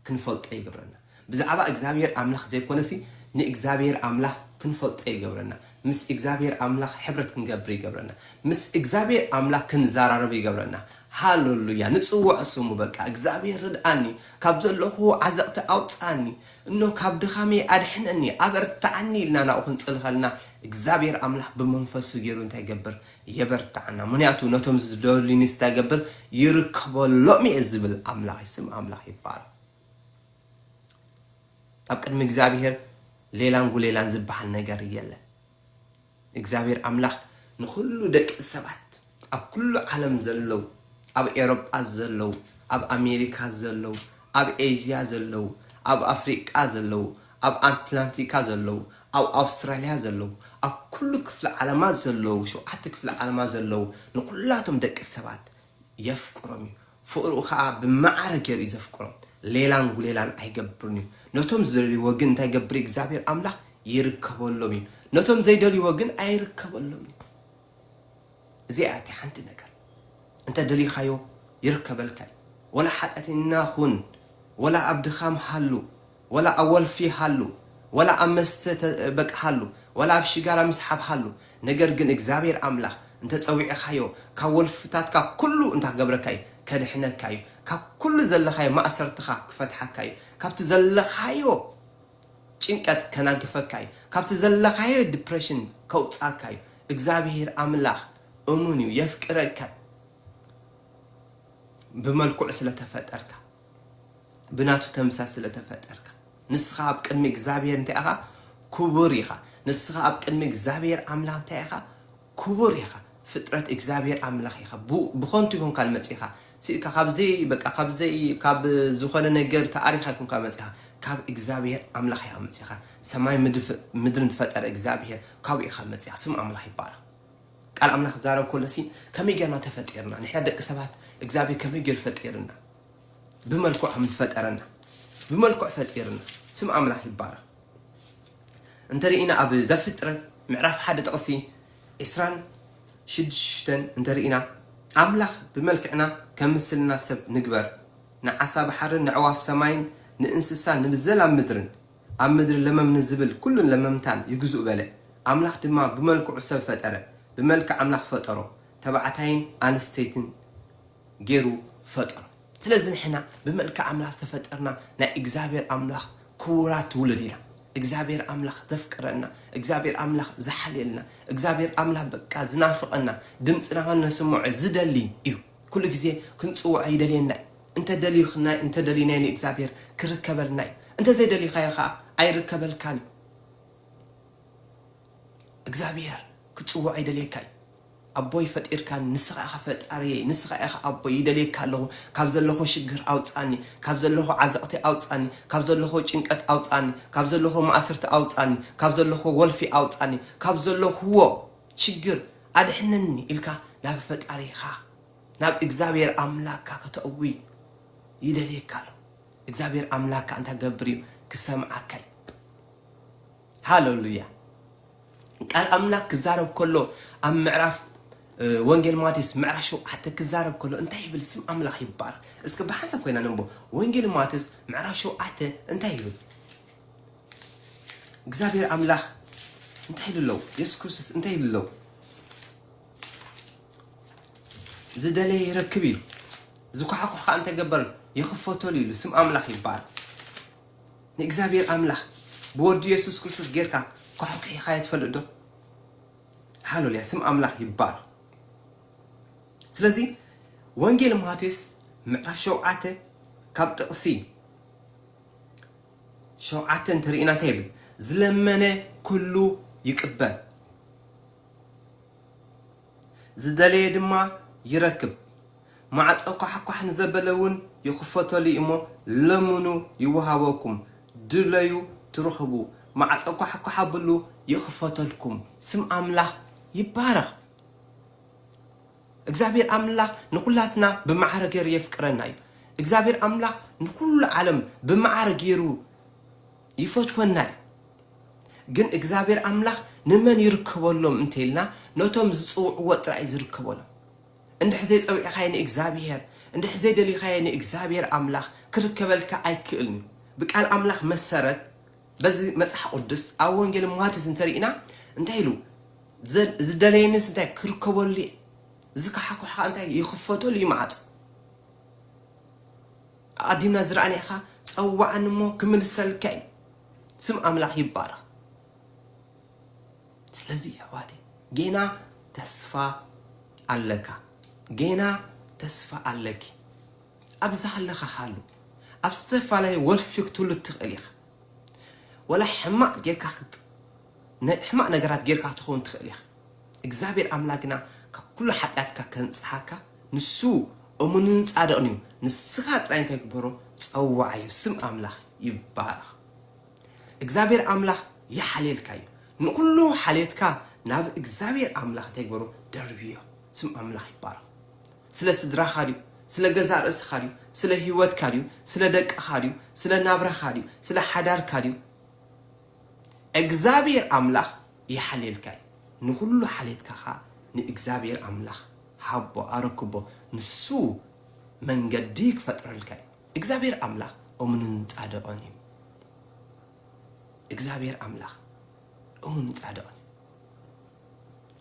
ክንፈልጦ ይገብረና ብዛዕባ እግዚአብሔር አምላኽ ዘይኮነሲ ንእግዚአብሔር አምላኽ ክንፈልጦ ይገብረና ምስ እግዚአብሔር አምላኽ ሕብረት ክንገብር ይገብረና ምስ እግዚአብሔር አምላኽ ክንዛራረብ ይገብረና ሃሌሉያ ንጽውዕ ስሙ በቃ እግዚአብሔር ርድአኒ ካብ ዘለኹ ዓዘቕቲ ኣውፃኒ እኖ ካብ ድኻሜ ኣድሕነኒ ኣበርታዓኒ ኢልና ናብኡ ክንጽልኸልና እግዚአብሔር አምላኽ ብመንፈሱ ገይሩ እንታይ ይገብር የበርታዓና ምክንያቱ ነቶም ዝደልዩኒ እንታይ ይገብር ይርከበሎም እየ ዝብል አምላኽ ስም አምላኽ ይባረክ ኣብ ቅድሚ እግዚአብሔር ሌላን ዝበሃል ነገር የለን እግዚአብሔር አምላኽ ንኹሉ ደቂ ሰባት ኣብ ኩሉ ዓለም ዘለው ኣብ ኤውሮጳ ዘለው ኣብ ኣሜሪካ ዘለው ኣብ ኤዥያ ዘለው ኣብ ኣፍሪቃ ዘለው ኣብ ኣትላንቲካ ዘለው ኣብ ኣውስትራልያ ዘለው ኣብ ኩሉ ክፍለ ዓለማት ዘለው 7 ክፍለ ዓለማት ዘለው ንኩላቶም ደቂ ሰባት የፍቅሮም ፍቅሩ ከዓ ብማዕረግ ገይሩ ዘፍቅሮም ሌላን ጉሌላን ኣይገብርኒ ነቶም ዝደልይዎ ግን እንታይ ገብር እግዚአብሔር ኣምላኽ ይርከበሎም ነቶም ዘይደልይዎ ግን ኣይርከበሎም እዚኣቲ ሓንቲ ነገር እንተ ደሊኻዮ ይርከበልካ ወላ ሓጢአተኛ ኩን ወላ ኣብድኻም ሃሉ ወላ ኣወልፊ ሃሉ ወላ ኣመስተ በቅ ሃሉ ወላ ኣብሽጋራ ምስሓብ ሃሉ ነገር ግን እግዚአብሔር ኣምላኽ እንተ ፀዊዕኻዮ ካብ ወልፍታትካ ኩሉ እንታ ገብረካይ ከድሕነካዩ ካብ ኩሉ ዘለኻዮ ማእሰርትኻ ክፈትሓካዩ ካብቲ ዘለኻዮ ጭንቀት ከናግፈካዩ ካብቲ ዘለኻዮ ዲፕሬሽን ከውፃካዩ እግዚአብሔር ኣምላኽ እሙን እዩ የፍቅረካ بملكوع ስለተፈጠርካ ብናቱ ተምሳል ስለተፈጠርካ ንስኻ ኣብ ቅድሚ እግዚአብሔር እንታይ ኢኻ ክቡር ኢኻ ንስኻ ኣብ ቅድሚ እግዚአብሔር ኣምላኽ እንታይ ኢኻ ክቡር ኢኻ ፍጥረት እግዚአብሔር ኣምላኽ ኢኻ ብኾንቱ ይኹን ካልመጽኢኻ ሲካ ካብዚ በቃ ካብዚ ካብ ዝኾነ ነገር ታሪኻ ይኹን ካልመጽኢኻ ካብ እግዚአብሔር ኣምላኽ ኢኻ መጽኢኻ ሰማይ ምድርን ተፈጠረ እግዚአብሔር ካብ ኢኻ መጽኢኻ ስም ኣምላኽ ይባረክ ቃል ኣምላኽ ዛረብ ኮለሲ ከመይ ጌርና ተፈጢርና ንሕና ደቂ ሰባት እግዚአብሔር ከመይ ጌር ፈጢርና بملكوع هم تفترنا بملكوع فتيرنا سم أملاح يبارك انت رئينا أب زفترة معرف حد تقصي إسران شدشتن انت رئينا أملاح بملكعنا كمثلنا سب نكبر نعسى بحر نعواف سماين ننسسان نبزل عم مدرن عم مدرن لما من الزبل كل لما متان يجزء بله أملاح دما بملكوع سب فترة بملك أملاح فترة تبعتين أنستيتن جيرو فترة ስለዚህ ንሕና ብመልክዕ ኣምላኽ ተፈጠርና ናይ እግዚአብሔር ኣምላኽ ክቡራት ውለድና እግዚአብሔር ኣምላኽ ዘፍቅረና እግዚአብሔር ኣምላኽ ዝሓልየልና እግዚአብሔር ኣምላኽ በቃ ዝናፍቀና ድምፅና ክንሰምዖ ዝደሊ እዩ ኩሉ ግዜ ክንጽውዖ ይደልየና እንተ ደሊኽና እንተ ደሊና ንእግዚአብሔር ክርከበልና እንተ ዘይደሊኻዮ ከዓ ኣይርከበልካን እግዚአብሔር ክጽውዖ ይደልየካ أبوي فتير كان نسخة أخفت أري نسخة أخ أبوي يدلي كله كابزل له شجر أوتساني كابزل له عزقتي أوتساني كابزل له جنكت أوتساني كابزل له مأسرت أوتساني كابزل له ولفي أوتساني كابزل له هو شجر أدحنني إلك لا بفت أري خا ناب إجزابير أملاك كتأوي يدلي كله إجزابير أملاك أنت جبريو كسمعك هاللويا قال أملاك زارب كله أم معرف وانجيل ماتيس معرشو حتى كزارب كله انت يبل اسم أملاح يبار اسك بحسب كوينا نمبو وانجيل ماتيس معرشو حتى انت يبل እግዚአብሔር أملاح انت يبلو يسكوسس انت يبلو زدلي يركبيل زكحكو خا انت جبر يخفوتو لي اسم أملاح يبار እግዚአብሔር أملاح بود يسوع كريستوس غيركا كحكي خايت فلدو حالو لي اسم أملاح يبار ስለዚህ ወንጌል ማቴዎስ ምዕራፍ 7 ካብ ጥቕሲ 7 እንተሪእና እንታይ ይብል ዝለመነ ኩሉ ይቅበል ዝደለየ ድማ ይረክብ ማዕጾ ኳሕኳሕ ንዘበለውን ይኽፈተሉ እሞ ለምኑ ይወሃበኩም ድለዩ ትረኽቡ ማዕጾ ኳሕኳሕ ብሉ ይኽፈተልኩም ስም ኣምላኽ ይባረኽ እግዚአብሔር ኣምላኽ ንኹላትና ብማዕረግ ገይሩ የፍቅረና እዩ እግዚአብሔር ኣምላኽ ንኹሉ ዓለም ብማዕረግ ገይሩ ይፈትወና ግን እግዚአብሔር ኣምላኽ ንመን ይርከበሎም እንተልና ነቶም ዝጽውዕዎ ጥራይ ዝርከበሎም እንድሕ ዘይጸውዕኻዮ ንእግዚአብሔር እንድሕ ዘይደሊኻዮ ንእግዚአብሔር ኣምላኽ ክርከበልካ ኣይክእልኒ ብቃል ኣምላኽ መሰረት በዚ መጽሓፍ ቅዱስ ኣብ ወንጌል ማቴዎስ እንተሪእና እንታይ ኢሉ ዝደለየንስ እንታይ ክርከበሉ زكحكو حانتا يخفتو لي معط قديمنا زرعني خا تصوع نمو كمل السلكاي سم أملاح يبارك سلازي يا واتي جينا تسفى عليك جينا تسفى عليك أبزح لك حالو أبستفى علي ولفك تولو التغليخ ولا حماق جيرك حماق نجرات جيرك تخون تغليخ እግዚአብሔር أملاكنا كل حقاتك كنصحك نسو أمون صادقني نسخات راين تكبرو تصوعي سم أملاح يبارك إجزابير أملاح يحلل كاي نقوله حليتك ناب إجزابير أملاح تكبرو دربيه سم أملاح يبارك سلا سدرا خاريو سلا جزار أس خاريو سلا هيوت كاريو سلا دك خاريو سلا نابرا خاريو سلا حدار كاريو إجزابير أملاح يحلل كاي نقوله حليتك ها نإجزابير أملاح حبو أركبو نسو من قديك فترة الكاي إجزابير أملاح ومن نتعدقني إجزابير أملاح ومن نتعدقني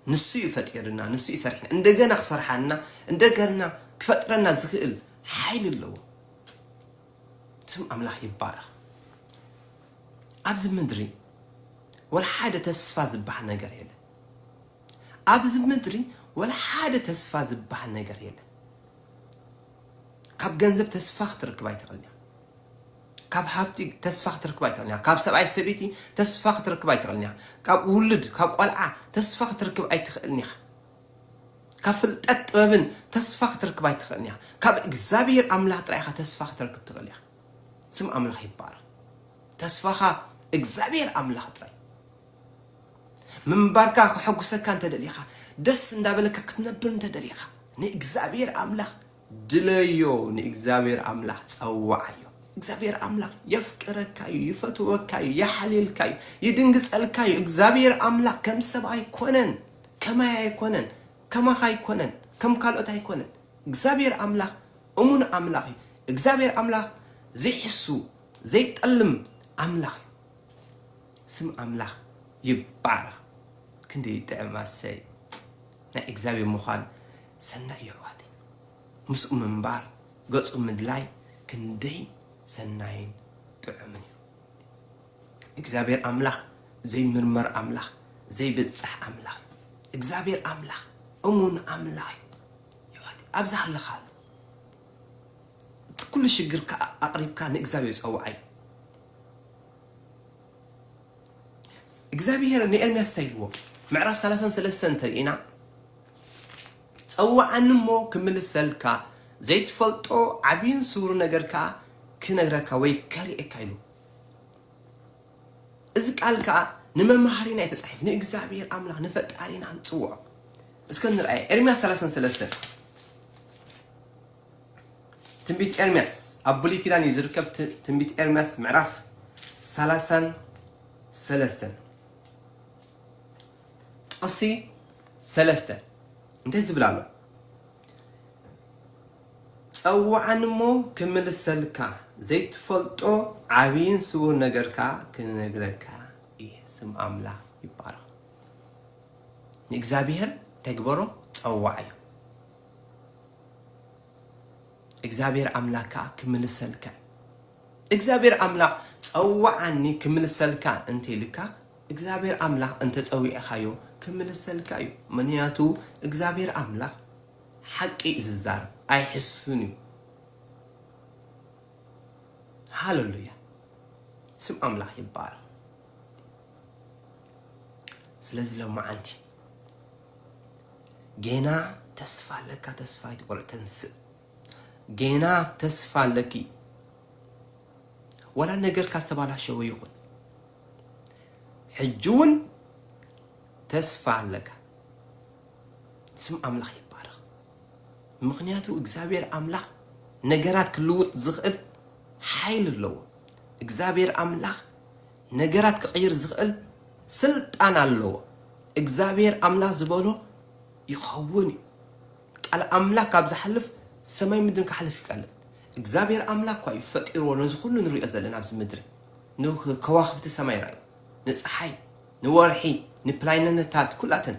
نسو يفتيرنا نسو يسرحنا اندقنا خسرحنا اندقنا كفترنا زخيل حيل اللو تسم أملاح يبارك أبز مدري ولا حاجة تسفى زبح نقر يلا أبز مدري ولا حاجة تسفى زبح نقر يلا كاب جنزب تسفى تركباي تغنيها كاب حفتي تسفى تركباي تغنيها كاب سبعي سبيتي تسفى تركباي تغنيها كاب ولد كاب قلعة تسفى تركباي تغنيها كاب فلتت بابن تسفى تركباي تغنيها كاب إجزابير أملاح تريحها تسفى تركب تغنيها سم أملاح يبارك تسفى إجزابير أملاح تري من باركا حق سكان تدليخا دس ندابلك كتنبر تدليخا نإجزابير أملاح دليو نإجزابير أملاح تصوعيو إجزابير أملاح يفكركايو يفتوكايو يحللكايو يدنقصلكايو إجزابير أملاح كم سبع يكونن كما يكونن كما خايكونن كم قالوت هيكونن إجزابير أملاح أمون أملاح إجزابير أملاح زي حسو زي تألم أملاح سم أملاح يبارك كندي تعماسي نا إجزابير مخان سنة يرواتي مسؤ منبار قص مدلاي كندي سناين تعمني إجزابير أملاح زي مرمر أملاح زي بتصح أملاح إجزابير أملاح أمون أملاح يواتي أبزح لخال كل شجر أقرب كان إجزابير أو عي إجزابير نقل مستيلو معرف ثلاثة ترينا تصوع عنمو كمل السلكا زي تفلطو عبين سور نجركا كنجركا وي كاري إكايلو إذا قالكا نما مهارينا يتصحف نإجزابير أملاح نفت علينا عن تصوع اسكن رأي إرمياس ثلاثة تنبيت إرمياس أبولي كده نزركب تنبيت إرمياس معرف ثلاثة قصي ثلاثة انت زبلالو تصوعنمو كمل السلكا زي تفلطو عبين سو نجركا كنجركا إيه سم أملاح يبارك نإجزابير تكبرو تصوعيو إجزابير أملاكا كمل السلكا إجزابير أملاك تصوعني كمل السلكا انتي لكا إجزابير أملاك انت تصوي أخايو كمل السلكايو منياتو إجزابير أملاك حقي إززار أي حسوني هاللويا سم أملاك يبارك سلازي لو ما أنتي جينا تسفى لك تسفى تقول تنسى جينا تسفى لكي ولا نقر كاستبالا شو يقول حجون تسفى لك سم أملاح يبارك مغنياتو إجزابير أملاح نقرات كلوت زغل حيل اللو إجزابير أملاح نقرات كغير زغل سلطان اللو إجزابير أملاح زبالو يخوني قال أملاح كابز حلف سماي مدن كحلف يقال إجزابير أملاح كوي فقير ونزو كله نروي أزلنا بز مدري نو كواخبت سماي رأي نصحي نورحي نبلايننتات كلاتن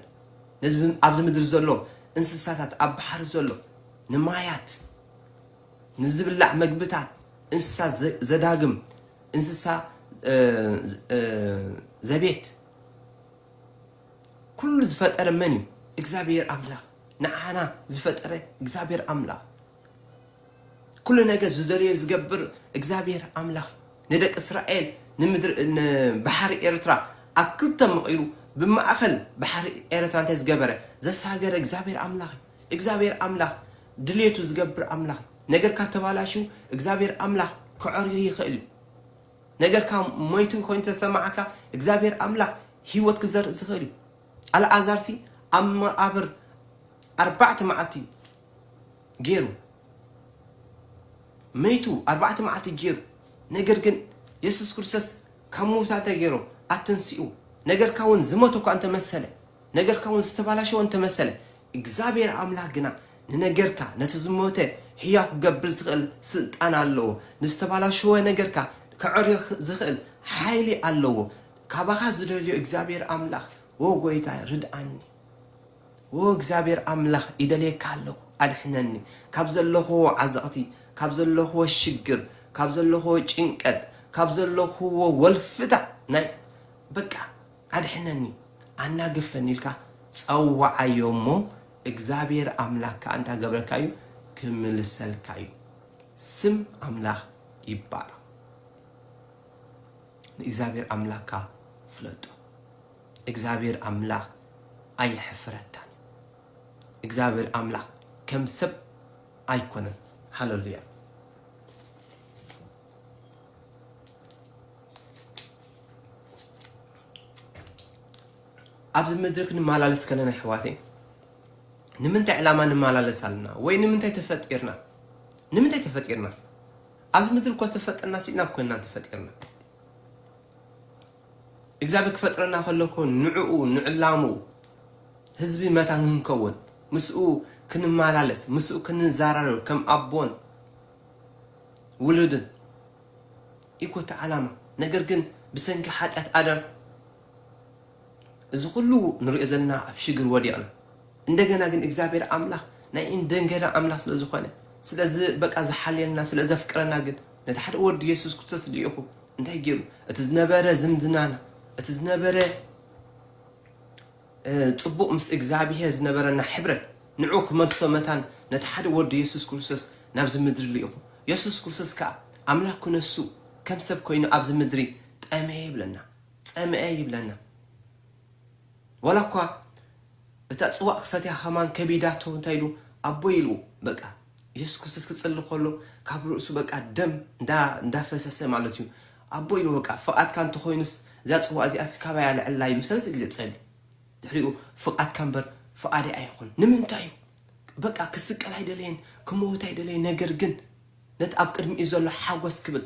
نزب أبز مدر زلو انسساتات أب بحر زلو نمايات نزب اللع مقبتات انسسات زداقم انسسا زبيت كل زفتر مني إجزابير أملاح نعانا زفتر إجزابير أملاح كل نجا زدري زجبر إجزابير أملاح ندك إسرائيل نمدر بحر إيرترا أكلتم مقيلو بما أخل بحر إيرترا أنت زجبره زساجر إجزابير أملاح ድልየቱ ዝገብር ኣምላኽ ነገርካ ተባላሽው እግዚአብሔር ኣምላኽ ክዕርዮ ይኽእል ነገርካ ሞይቱ ኮይኑ ተሰማዓካ እግዚአብሔር ኣምላኽ ህይወት ክዘርእ ዝኽእል ኣልዓዛርሲ ኣብ መቃብር 4 መዓልቲ ገይሩ መይቱ 4 መዓልቲ ገይሩ ነገር ግን ኢየሱስ ክርስቶስ ካብ ሙታን ተገይሩ ኣተንሲኡ ነገርካ እውን ዝሞተኳ እንተ መሰለ ነገርካ እውን ዝተባላሸወ እንተ መሰለ እግዚአብሔር ኣምላኽ ግና ንነገርካ ነቲ ዝሞተ ህያው ክገብር ዝኽእል ስልጣን ኣለዎ ንዝተባላሸወ ነገርካ ክዕርዮ ዝኽእል ሓይሊ ኣለዎ ካባኻ ዝደልዮ እግዚአብሔር ኣምላኽ ወጎይታ ርድኣኒ ወእግዚአብሔር ኣምላኽ ይደልየካ ኣለኹ ኣድሕነኒ ካብ ዘለኹ ዓዘቕቲ ካብ ዘለኹ ሽግር ካብ ዘለኹ ጭንቀት ካብ ዘለኹ ወልፍታ ናይ በቃ ኣድሕነኒ ኣናግፈኒ ኢልካ ፀዋዓዮሞ እግዚአብሔር ኣምላኽ አንታ ገብረካዩ ክምልሰልካዩ ስም ኣምላኽ ይባረክ እግዚአብሔር ኣምላኽካ ፍለጦ እግዚአብሔር ኣምላኽ ኣይሕፍረታን እግዚአብሔር ኣምላኽ ከም ሰብ ኣይኮነን ሃሌሉያ ኣብዚ ምድሪ ክንመላለስ ከለና ኣሕዋተይ ንምንታይ ዕላማ ንመላለስ ኣለና ወይ ንምንታይ ተፈጢርና ኣብዚ ምድሪ እኮ ተፈጠርና ሲና ኮይና ተፈጢርና እግዚአብሔር ክፈጥረና ከለኮ ንዕኡ ንዕላሙ ህዝቢ መታን ክንከውን ምስኡ ክንመላለስ ምስኡ ክንዛራረብ ከም ኣቦን ውሉድን ይኮተ ዓላማ ነገር ግን ብሰንኪ ሓጢአት ኣዳም እዚ ኩሉ ንሪኦ ዘለና ኣብ ሽግር ወዲቕና እንደገና ግን እግዚአብሔር ኣምላኽ ናይ እንደገና ኣምላኽ ስለ ዝኾነ ስለዚ በቃ ዝሓልየልና ስለ ዘፍቅረና ግን ነቲ ሓደ ወዲ ኢየሱስ ክርስቶስ ልኢኹ እንታይ ገይሩ እቲ ዝነበረ ዝምድናና እቲ ዝነበረ ጽቡቕ ምስ እግዚአብሔር ዝነበረና ሕብረት ንዑ ክመልሶ መታን ነቲ ሓደ ወዲ ኢየሱስ ክርስቶስ ናብዚ ምድሪ ልኢኹ ኢየሱስ ክርስቶስ ከዓ ኣምላኽ ኩነሱ ከም ሰብ ኮይኑ ኣብዚ ምድሪ ፀምአ ይብለና ወላ እኳ እታ ፅዋቕ ክሰትያ ከማን ከቢዳቶ እንታይ ኢሉ ኣቦ ኢልዎ በቃ ኢየሱስ ክርስቶስ ክፅሊ ከሎ ካብ ርእሱ በቃ ደም እንዳፈሰሰ ማለት እዩ ኣቦ ኢልዎ በቃ ፍቓድካ እንተኮይኑስ እዛ ፅዋቕ እዚኣስ ካባይ ኣልዕላ ኢሉ ሰለስተ ግዜ ፀልዩ ድሕሪኡ ፍቓድካ እምበር ፍቓደይ ኣይኹን ንምንታይ እዩ በቃ ክስቀል ኣይደለየን ክመውት ኣይደለየን ነገር ግን ነቲ ኣብ ቅድሚኡ ዘሎ ሓጎስ ክብል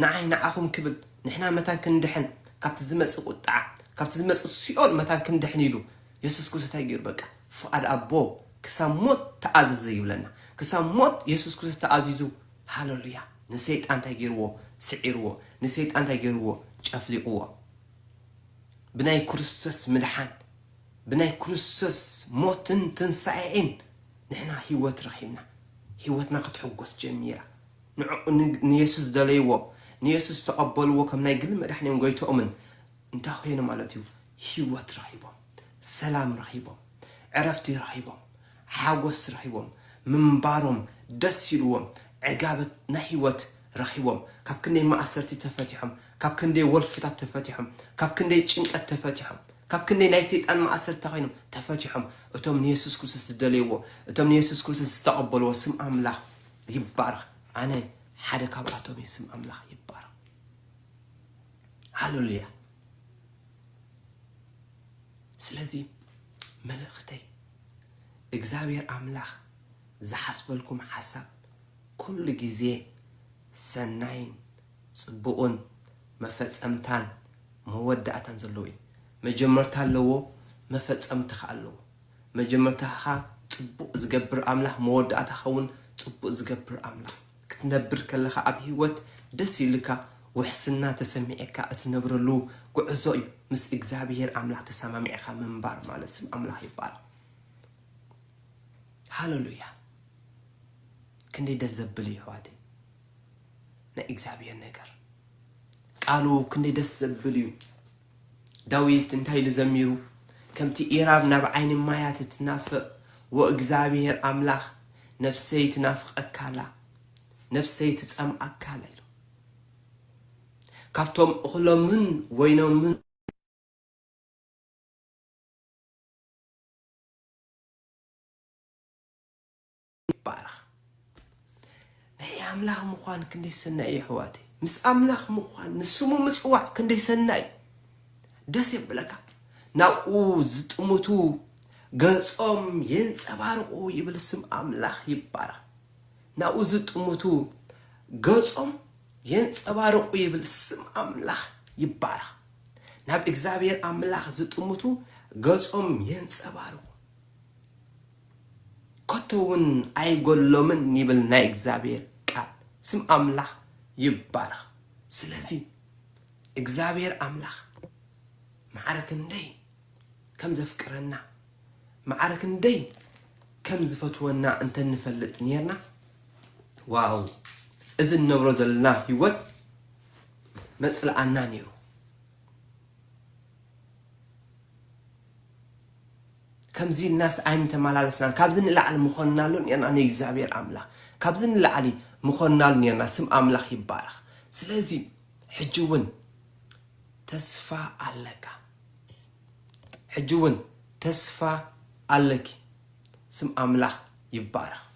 ንዓይ ንዓኹም ክብል ንሕና መታን ክንድሕን ካብቲ ዝመፅእ ቁጣዓ ካብቲ ዝመፅእ ሲኦል መታን ክንድሕን ኢሉ ኢየሱስ ክርስቶስ እንታይ ገይሩ በቃ ፍቓድ ኣቦ ክሳብ ሞት ተኣዘዘ ይብለና ክሳብ ሞት ኢየሱስ ክርስቶስ ተኣዚዙ ሃሌሉያ ንሰይጣን እንታይ ገይርዎ ስዒርዎ ንሰይጣን እንታይ ገይርዎ ጨፍሊቕዎ ብናይ ክርስቶስ ምድሓን ብናይ ክርስቶስ ሞትን ትንሳኤን ንሕና ህይወት ረኺብና ህይወትና ክትሕጎስ ጀሚራ ንኢየሱስ ደለይዎ ንኢየሱስ ተቐበልዎ ከም ናይ ግል መድሓኒኦም ጎይቶኦምን እንታይ ኮይኑ ማለት እዩ ህይወት ረኺቦም ሰላም ረኺቦም ዕረፍቲ ረኺቦም ሓጎስ ረኺቦም ምንባሮም ደስ ኢልዎም ዕጋበት ናይ ህይወት ረኺቦም ካብ ክንደይ ማእሰርቲ ተፈቲሖም ካብ ክንደይ ወልፍታት ተፈቲሖም ካብ ክንደይ ጭንቀት ተፈቲሖም ካብ ክንደይ ናይ ሰይጣን ማእሰርቲ ኮይኖም ተፈቲሖም እቶም ንኢየሱስ ክርስቶስ ዝደለይዎ እቶም ንኢየሱስ ክርስቶስ ዝተቐበልዎ ስም ኣምላኽ ይባረኽ ኣነ ሓደ ካብኣቶም ስም ኣምላኽ ይባረኽ ሃሌሉያ ስለዚ መልእኽተይ እግዚአብሔር ኣምላኽ ዝሓስበልኩም ሓሳብ ኩሉ ግዜ ሰናይን ጽቡቕን መፈጸምታን መወዳእታን ዘለዎ እዩ መጀመርታ ኣለዎ መፈጸምታ ኣለዎ መጀመርታኻ ጽቡቕ ዝገብር ኣምላኽ መወዳእታኻ እውን ጽቡቕ ዝገብር ኣምላኽ ክትነብር ከለኻ ኣብ ህይወት ደስ ይልካ ውሕስና ተሰሚዕካ እትነብረሉ ጉዕዞ እዩ ምስ እግዚአብሔር ኣምላኽ ተሰማሚዕካ ምንባር ማለት ስም ኣምላኽ ይባረኽ ሃሌሉያ ክንደይ ደስ ዘብል እዩ ኣሕዋተይ ናይ እግዚአብሔር ነገር ቃሉ ክንደይ ደስ ዘብል እዩ ዳዊት እንታይ ኢሉ ዘሚሩ ከምቲ ኢራብ ናብ ዓይኒ ማያት ትናፍቕ ወእግዚአብሔር ኣምላኽ ነፍሰይ ትናፍቐካላ ነፍሰይ ትጸምኣካላ ኢሉ ካብቶም እኽሎምን ወይኖምን ይባረኽ ናይ ኣምላኽ ምዃን ክንደይ ሰናይ እዩ ኣሕዋተይ ምስ ኣምላኽ ምዃን ንስሙ ምጽዋዕ ክንደይ ሰናይ ደስ ይብለካ ናብኡ ዝጥሙቱ ገጾም የንጸባርቑ ይብል ስም ኣምላኽ ይባረኽ ናብኡ ዝጥሙቱ ገጾም የንጸባርቑ ይብል ስም ኣምላኽ ይባረኽ ናብ እግዚአብሔር ኣምላኽ ዝጥሙቱ ገጾም የንጸባርቑ ኮቶውን ኣይጎሎምን ይብል ናይ እግዚአብሔር ቃል ስም ኣምላኽ ይባረኽ ስለዚህ እግዚአብሔር ኣምላኽ معرك ندي كم زفكرنا معرك ندي كم زفتونا أنت نفلت نيرنا واو إذن نبرز لنا هيوت مثل عنا نيرو كم زي الناس عايم تمالالسنا كابزن لعل مخنا لون يعني أنا إجزابير أملا كابزن لعلي مخنا لون يعني سم أملا يبارخ سلازي حجون تسفى عليك حجون تسفى عليك سم أملاح يبارخ